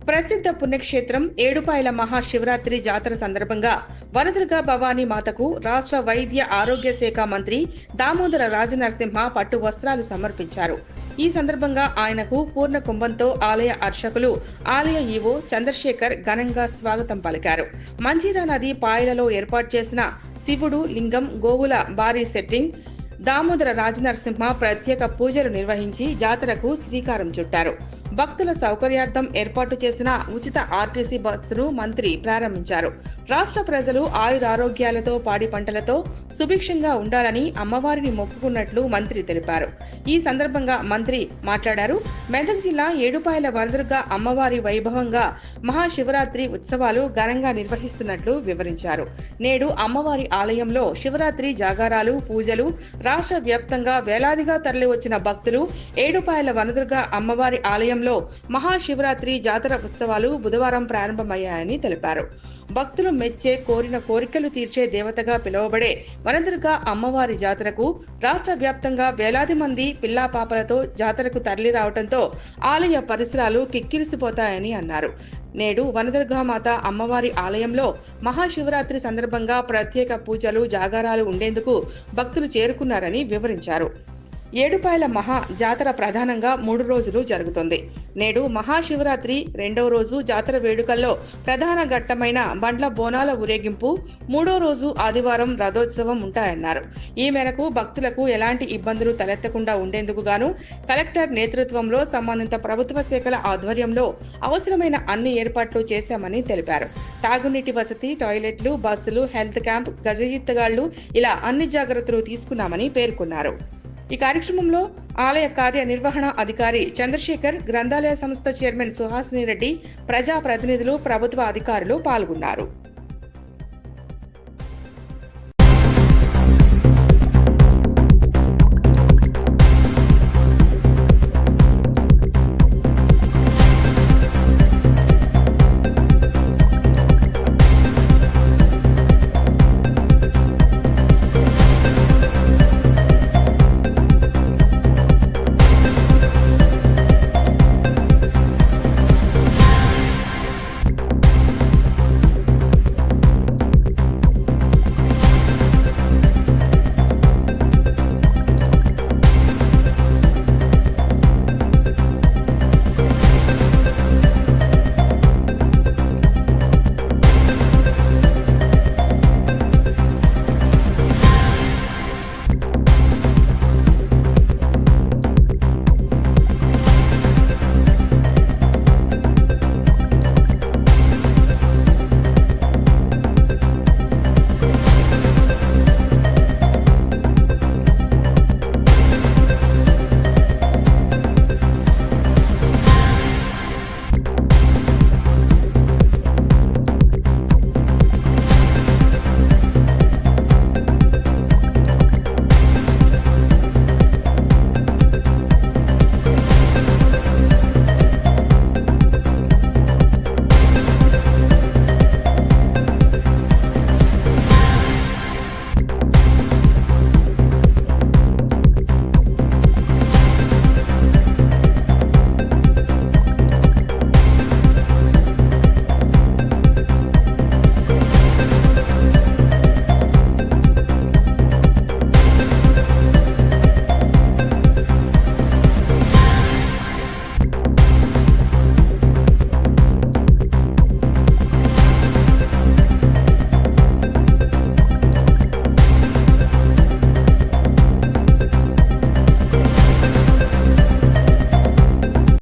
ప్రసిద్ధ పుణ్యక్షేత్రం ఏడుపాయల మహాశివరాత్రి జాతర సందర్భంగా వనదుర్గ భవానీ మాతకు రాష్ట్ర వైద్య ఆరోగ్య శాఖ మంత్రి దామోదర రాజనరసింహ పట్టు వస్త్రాలు సమర్పించారు. ఈ సందర్భంగా ఆయనకు పూర్ణ కుంభంతో ఆలయ అర్చకులు, ఆలయ ఈవో చంద్రశేఖర్ ఘనంగా స్వాగతం పలికారు. మంజీరా నది పాయలలో ఏర్పాటు చేసిన శివుడు లింగం, గోవుల భారీ సెట్టింగ్, దామోదర రాజనరసింహ ప్రత్యేక పూజలు నిర్వహించి జాతరకు శ్రీకారం చుట్టారు. భక్తుల సౌకర్యార్థం ఏర్పాటు చేసిన ఉచిత ఆర్టీసీ బస్సును మంత్రి ప్రారంభించారు. రాష్ట్ర ప్రజలు ఆయురారోగ్యాలతో, పాడి పంటలతో సుభిక్షంగా ఉండాలని అమ్మవారిని మొక్కుకున్నట్లు మంత్రి తెలిపారు. ఈ సందర్భంగా మంత్రి మాట్లాడారు. మెదక్ జిల్లా ఏడుపాయల వనదుర్గ అమ్మవారి వైభవంగా మహాశివరాత్రి ఉత్సవాలు ఘనంగా నిర్వహిస్తున్నట్లు వివరించారు. నేడు అమ్మవారి ఆలయంలో శివరాత్రి జాగారాలు, పూజలు, రాష్ట్ర వ్యాప్తంగా వేలాదిగా తరలివచ్చిన భక్తులు ఏడుపాయల వనదుర్గ అమ్మవారి ఆలయంలో మహాశివరాత్రి జాతర ఉత్సవాలు బుధవారం ప్రారంభమయ్యాయని తెలిపారు. భక్తులు మెచ్చే, కోరిన కోరికలు తీర్చే దేవతగా పిలువబడే వనదుర్గ అమ్మవారి జాతరకు రాష్ట్ర వ్యాప్తంగా వేలాది మంది పిల్లాపాపలతో జాతరకు తరలి రావడంతో ఆలయ పరిసరాలు కిక్కిరిసిపోతాయని అన్నారు. నేడు వనదుర్గామాత అమ్మవారి ఆలయంలో మహాశివరాత్రి సందర్భంగా ప్రత్యేక పూజలు, జాగారాలు ఉండేందుకు భక్తులు చేరుకున్నారని వివరించారు. ఏడుపాయల మహా జాతర ప్రధానంగా 3 రోజులు జరుగుతుంది. నేడు మహాశివరాత్రి రెండవ రోజు జాతర వేడుకల్లో ప్రధాన ఘట్టమైన బండ్ల బోనాల ఊరేగింపు, 3వ రోజు ఆదివారం రథోత్సవం ఉంటాయన్నారు. ఈ మేరకు భక్తులకు ఎలాంటి ఇబ్బందులు తలెత్తకుండా ఉండేందుకు గాను కలెక్టర్ నేతృత్వంలో సంబంధిత ప్రభుత్వ శాఖల ఆధ్వర్యంలో అవసరమైన అన్ని ఏర్పాట్లు చేశామని తెలిపారు. తాగునీటి వసతి, టాయిలెట్లు, బస్సులు, హెల్త్ క్యాంప్, గజయిత్తగాళ్లు ఇలా అన్ని జాగ్రత్తలు తీసుకున్నామని పేర్కొన్నారు. ఈ కార్యక్రమంలో ఆలయ కార్యనిర్వహణ అధికారి చంద్రశేఖర్, గ్రంథాలయ సంస్థ చైర్మన్ సుహాసిని రెడ్డి, ప్రజా ప్రతినిధులు, ప్రభుత్వ అధికారులు పాల్గొన్నారు.